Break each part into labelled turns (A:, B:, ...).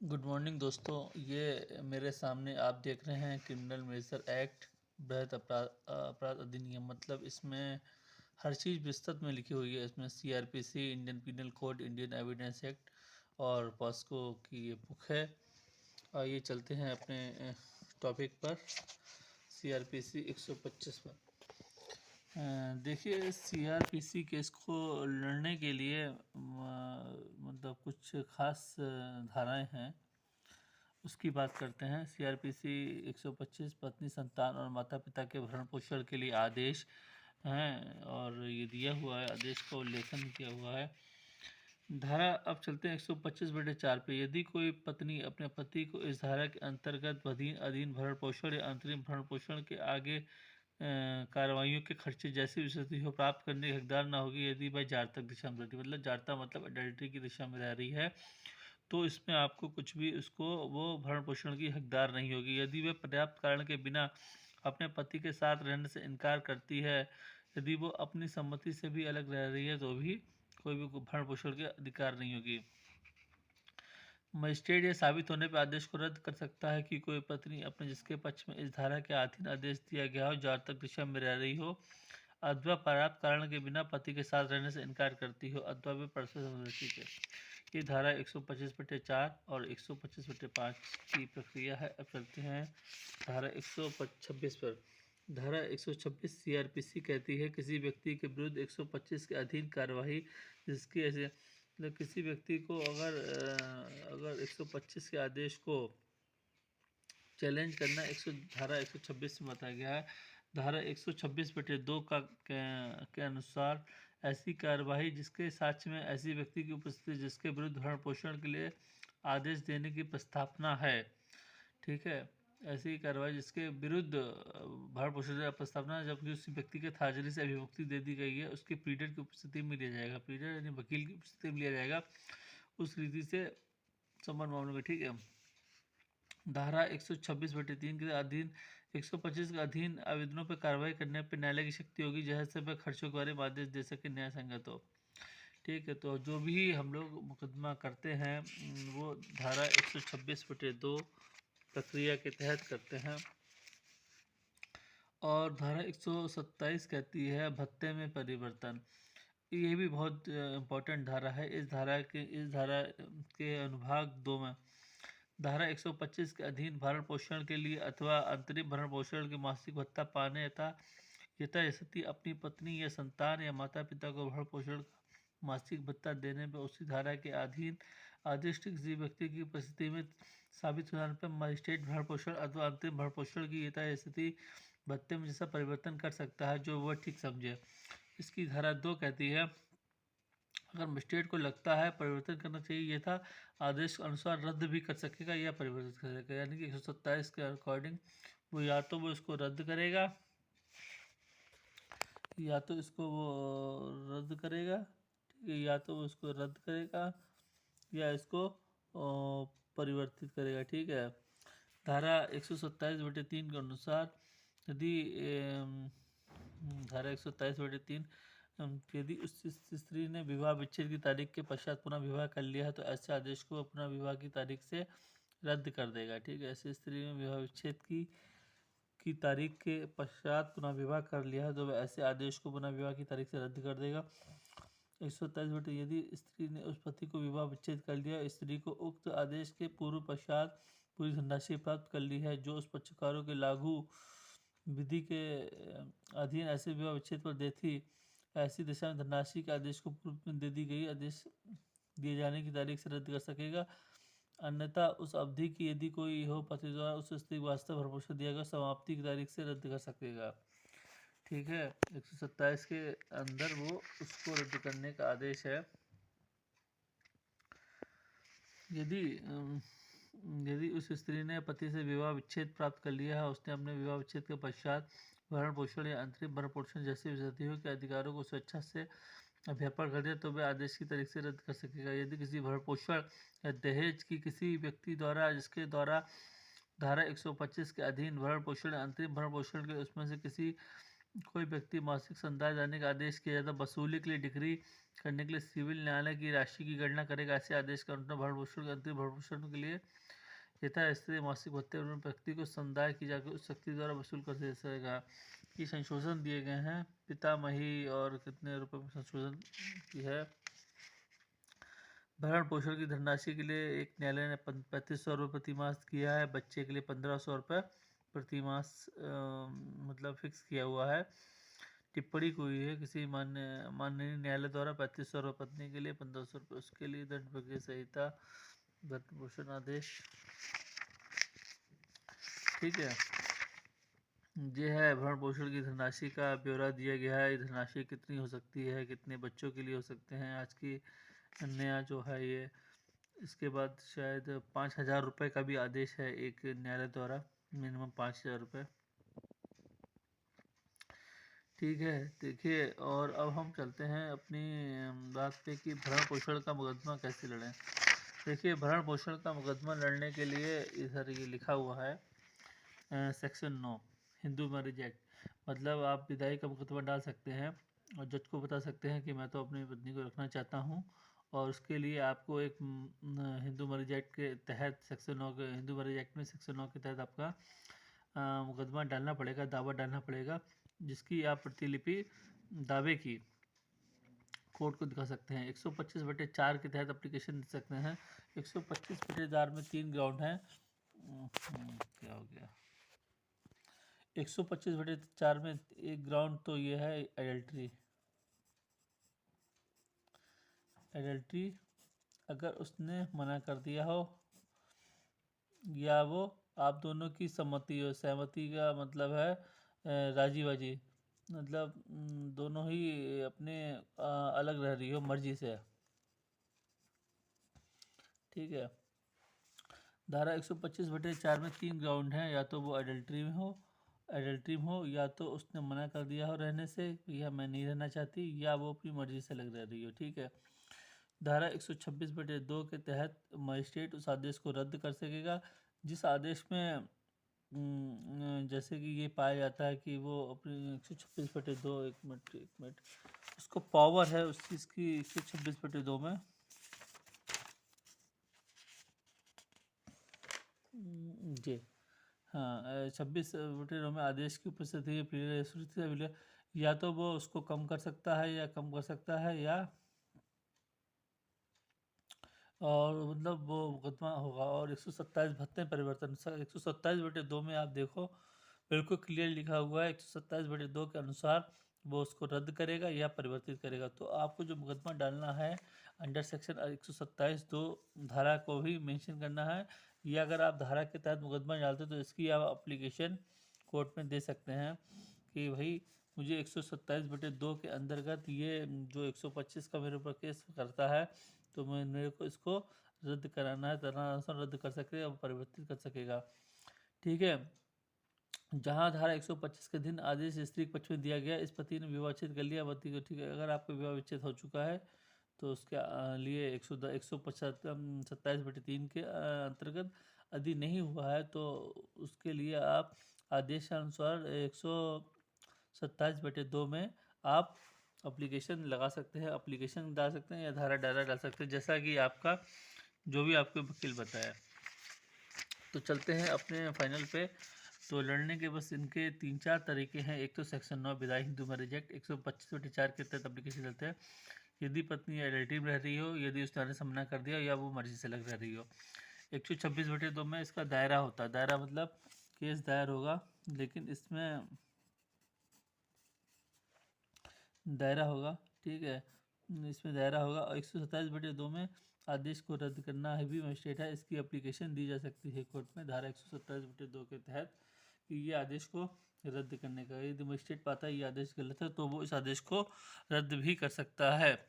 A: Good morning दोस्तों। ये मेरे सामने आप देख रहे हैं क्रिमिनल मेजर एक्ट, वृहद अपराध अपराध अधिनियम। मतलब इसमें हर चीज़ विस्तृत में लिखी हुई है। इसमें CrPC, Indian Penal Code, Indian Evidence Act और पॉस्को की ये बुक है। ये चलते हैं अपने टॉपिक पर, सीआरपीसी 125 पर। देखिए, सीआरपीसी केस को लड़ने के लिए मतलब कुछ खास धाराएं हैं, उसकी बात करते हैं। सीआरपीसी 125 पत्नी, संतान और माता पिता के भरण पोषण के लिए आदेश हैं, और ये दिया हुआ है, आदेश का उल्लेखन किया हुआ है। धारा अब चलते हैं 125/4 पे। यदि कोई पत्नी अपने पति को इस धारा के अंतर्गत अधीन भरण पोषण या अंतरिम भरण पोषण के आगे कार्रवाइयों के खर्चे जैसी विशेषता हो प्राप्त करने की हकदार ना होगी, यदि वह जातक दिशा में रहती है। मतलब जारता मतलब अडल्ट्री की दिशा में रह रही है, तो इसमें आपको कुछ भी उसको वो भरण पोषण की हकदार नहीं होगी। यदि वह पर्याप्त कारण के बिना अपने पति के साथ रहने से इनकार करती है, यदि वो अपनी सम्मति से भी अलग रह रही है, तो भी कोई भी भरण पोषण के अधिकार नहीं होगी। मजिस्ट्रेट यह साबित होने पर आदेश को रद्द कर सकता है कि कोई पत्नी अपने जिसके पक्ष में इस धारा के अधीन आदेश दिया गया हो जातक दिशा में रह रही हो, अथवा पर्याप्त कारण के बिना पति के साथ रहने से इनकार करती हो, अथवा वे परस्पर संबंधित है। ये धारा 125/4 और 125/5 की प्रक्रिया है। अब चलते हैं धारा 126 पर। धारा 126 सीआरपीसी कहती है, किसी व्यक्ति के विरुद्ध 125 के अधीन कार्यवाही जिसकी ऐसे मतलब किसी व्यक्ति को अगर 125 के आदेश को चैलेंज करना धारा 126 में बताया गया है। धारा 126/2 के अनुसार ऐसी कार्यवाही जिसके साक्ष्य में ऐसी व्यक्ति की उपस्थिति जिसके विरुद्ध भरण पोषण के लिए आदेश देने की प्रस्तावना है, ठीक है, ऐसी कार्रवाई जिसके विरुद्ध भरण पोषण की प्रस्तावना जबकि उस व्यक्ति के थाजरी से अभिमुक्ति दे दी गई है, उसके प्लीडर की उपस्थिति में लिया जाएगा। प्लीडर यानी वकील की उपस्थिति में लिया जाएगा उस रीति से संबंध मामलों में, ठीक है। धारा 126/3 के अधीन 125 के अधीन आवेदनों पर कार्रवाई करने पर न्यायालय की शक्ति होगी, जैसे वह खर्चों के बारे में आदेश दे सके न्याय संगत हो, ठीक है। तो जो भी हम लोग मुकदमा करते हैं वो धारा 126/2 प्रक्रिया के तहत करते हैं। और धारा 127 कहती है भत्ते में परिवर्तन। ये भी बहुत इम्पोर्टेंट धारा है। इस धारा के अनुभाग 2 में धारा 125 के अधीन भरण पोषण के लिए अथवा अंतरिम भरण पोषण के मासिक भत्ता पाने यथास्थिति अपनी पत्नी या संतान या माता पिता को भरण पोषण का मासिक भत्ता देने पर उसी धारा के अधीन आदिष्ट किसी व्यक्ति की उपस्थिति में साबित होने पर मजिस्ट्रेट भरण पोषण अथवा अंतरिम भरण पोषण की यथास्थिति भत्ते में जैसा परिवर्तन कर सकता है जो वह ठीक समझे। इसकी धारा 2 कहती है, अगर मजिस्ट्रेट को लगता है परिवर्तन करना चाहिए यह था आदेश के अनुसार रद्द भी कर सकेगा या परिवर्तित कर सकेगा। यानी कि 127 के अकॉर्डिंग वो या तो वो इसको रद्द करेगा या तो इसको वो रद्द करेगा, ठीक है, या तो वो इसको रद्द करेगा या इसको परिवर्तित करेगा, ठीक है। धारा 127/3 के अनुसार यदि धारा 127/3 यदि उस स्त्री ने विवाह विच्छेद की तारीख के पश्चात पुनः विवाह कर लिया है तो ऐसे आदेश को पुनः विवाह की तारीख से रद्द कर देगा, ठीक है। ऐसी स्त्री ने विवाह विच्छेद की तारीख के पश्चात पुनः विवाह कर लिया है तो वह ऐसे आदेश को पुनः विवाह की तारीख से रद्द कर देगा। 127 यदि स्त्री ने उस पति को विवाह विच्छेद कर लिया, स्त्री को उक्त आदेश के पूर्व पश्चात पूरी धनराशि प्राप्त कर ली है जो उस पक्षकारों के लागू विधि के अधीन ऐसे विवाह विच्छेद पर देती, ऐसी दिशा में धनराशि के आदेश को पूर्व में दे दी गई आदेश दिए जाने की तारीख से रद्द कर सकेगा। अन्यथा उस अवधि की यदि कोई हो पति द्वारा उस स्त्री को वास्तव भरण पोषण दिया गया समाप्ति की तारीख से रद्द कर सकेगा, ठीक है। 127 के अंदर वो उसको रद्द करने का आदेश है। यदि यदि उस स्त्री ने पति से विवाह विच्छेद प्राप्त कर लिया है, उसने अपने विवाह विच्छेद के पश्चात भरण पोषण या अंतरिम भरण पोषण जैसे विषयों के अधिकारों को स्वेच्छा से अभ्यापन कर दिया तो वह आदेश की तारीख से रद्द कर सकेगा। यदि किसी भरण पोषण या दहेज की किसी व्यक्ति द्वारा जिसके द्वारा धारा 125 के अधीन भरण पोषण या अंतरिम भरण पोषण के उसमें से किसी कोई व्यक्ति मासिक संदाय देने का आदेश किया जाता वसूली के लिए डिग्री करने के लिए सिविल न्यायालय की राशि की गणना करेगा। ऐसे आदेश का अनुसार भरण पोषण के अंतिम भरण पोषण के लिए यथा स्थिति मासिक भत्ते और व्यक्ति को समुदाय की जाकर उस शक्ति द्वारा वसूल कर दे सकेगा। ये संशोधन दिए गए हैं पितामही और कितने रुपए में संशोधन की है। भरण पोषण की धनराशि के लिए एक न्यायालय ने 3500 रुपये प्रति मास किया है। बच्चे के लिए 1500 रुपये प्रति मास मतलब फिक्स किया हुआ है। टिप्पणी हुई है किसी माननीय न्यायालय द्वारा 3500 रुपये पत्नी के लिए 1500 रुपये उसके लिए दंड प्रक्रिया संहिता भरण पोषण आदेश। ठीक है, ये है भरण पोषण की धनराशि का ब्यौरा दिया गया है। धनराशि कितनी हो सकती है, कितने बच्चों के लिए हो सकते हैं, आज की नया जो है ये। इसके बाद शायद 5000 रुपये का भी आदेश है एक न्यायालय द्वारा, मिनिमम 5000 रुपये। ठीक है, देखिए और अब हम चलते हैं अपनी बात पे कि भरण पोषण का मुकदमा कैसे लड़ें। देखिए, भरण पोषण का मुकदमा लड़ने के लिए इधर ये लिखा हुआ है सेक्शन 9 हिंदू मैरिज एक्ट। मतलब आप विदाई का मुकदमा डाल सकते हैं और जज को बता सकते हैं कि मैं तो अपनी पत्नी को रखना चाहता हूँ, और उसके लिए आपको एक हिंदू मैरिज एक्ट के तहत सेक्शन 9 के हिंदू मैरिज एक्ट में सेक्शन 9 के तहत आपका मुकदमा डालना पड़ेगा, दावा डालना पड़ेगा, जिसकी आप प्रतिलिपि दावे की कोर्ट को दिखा सकते हैं। 125/4 के तहत एप्लीकेशन दे सकते हैं। 125/4 में 3 ग्राउंड हैं। क्या हो गया, 125/4 में एक ग्राउंड तो ये है एडल्ट्री। अगर उसने मना कर दिया हो या वो आप दोनों की सहमति हो। सहमति का मतलब है राजी बाजी, मतलब दोनों ही अपने अलग रह रही हो मर्जी से। ठीक है, धारा 125/4 में 3 ग्राउंड हैं, या तो वो एडल्ट्री में हो, या तो उसने मना कर दिया हो रहने से, या मैं नहीं रहना चाहती, या वो अपनी मर्जी से लग रह रही हो। ठीक है, धारा 126/2 के तहत मजिस्ट्रेट उस आदेश को रद्द कर सकेगा जिस आदेश में जैसे कि ये पाया जाता है कि वो अपनी 126/2 एक मिनट उसको पावर है उस चीज़ की 126/2 में जी हाँ 26/2 में आदेश की उपस्थिति या तो वो उसको कम कर सकता है या और मतलब वो मुकदमा होगा। और 127 भत्ते परिवर्तन 127/2 में आप देखो बिल्कुल क्लियर लिखा हुआ है 127/2 के अनुसार वो उसको रद्द करेगा या परिवर्तित करेगा। तो आपको जो मुकदमा डालना है अंडर सेक्शन 127(2) धारा को भी मेंशन करना है, या अगर आप धारा के तहत मुकदमा डालते हो तो इसकी आप अप्लीकेशन कोर्ट में दे सकते हैं कि भाई मुझे 127/2 के अंतर्गत ये जो 125 का मेरे ऊपर केस करता है तो मैं मेरे को इसको रद्द कराना है, तरह रद्द कर सकेगा, परिवर्तित कर सकेगा। ठीक है, जहाँ धारा 125 के दिन आदेश स्त्री के पक्ष में दिया गया, इस पति ने विवाह विच्छेद कर लिया पति को। ठीक है, अगर आपका विवाह विच्छेद हो चुका है तो उसके लिए 127/3 के अंतर्गत, यदि नहीं हुआ है तो उसके लिए आप आदेशानुसार 127/2 में आप एप्लीकेशन लगा सकते हैं, एप्लीकेशन डाल सकते हैं या धारा डाल सकते हैं, जैसा कि आपका जो भी आपको वकील बताया। तो चलते हैं अपने फाइनल पे। तो लड़ने के बस इनके 3-4 तरीके हैं। एक तो सेक्शन 9 विदाई हिंदू मैरिज एक्ट 125/4 के तहत एप्लीकेशन चलते हैं। यदि पत्नी रिलेटिव रह रही हो, यदि उसने आने से मना कर दिया या वो मर्जी से लग रह रही हो। 126/2 में इसका दायरा होता है, दायरा मतलब केस दायर होगा, लेकिन इसमें दायरा होगा। ठीक है, इसमें दायरा होगा। और 127/2 में आदेश को रद्द करना है भी मजिस्ट्रेट है, इसकी एप्लीकेशन दी जा सकती है कोर्ट में धारा 127/2 के तहत कि ये आदेश को रद्द करने का। यदि मजिस्ट्रेट पाता है ये आदेश गलत है तो वो इस आदेश को रद्द भी कर सकता है।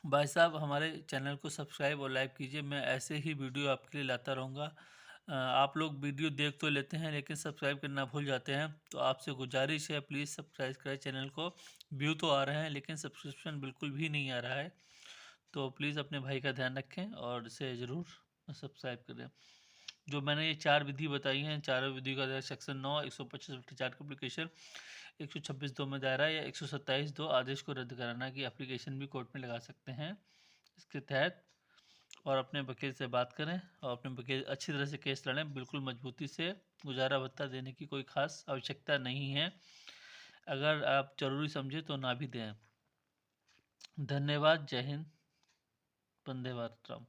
A: भाई साहब, हमारे चैनल को सब्सक्राइब और लाइक कीजिए, मैं ऐसे ही वीडियो आपके लिए लाता रहूँगा। आप लोग वीडियो देख तो लेते हैं लेकिन सब्सक्राइब करना भूल जाते हैं, तो आपसे गुजारिश है प्लीज़ सब्सक्राइब करें चैनल को। व्यू तो आ रहे हैं लेकिन सब्सक्रिप्शन बिल्कुल भी नहीं आ रहा है, तो प्लीज़ अपने भाई का ध्यान रखें और इसे ज़रूर सब्सक्राइब करें। जो मैंने ये 4 विधि बताई हैं, चारों विधि का सेक्शन 9 125/4 का एप्लीकेशन 126(2) में दायरा या 127(2) आदेश को रद्द कराना की एप्लीकेशन भी कोर्ट में लगा सकते हैं इसके तहत। और अपने वकील से बात करें और अपने वकील अच्छी तरह से केस लड़ें, बिल्कुल मजबूती से। गुजारा भत्ता देने की कोई खास आवश्यकता नहीं है, अगर आप ज़रूरी समझे तो ना भी दें। धन्यवाद। जय हिंद। वंदे मातरम।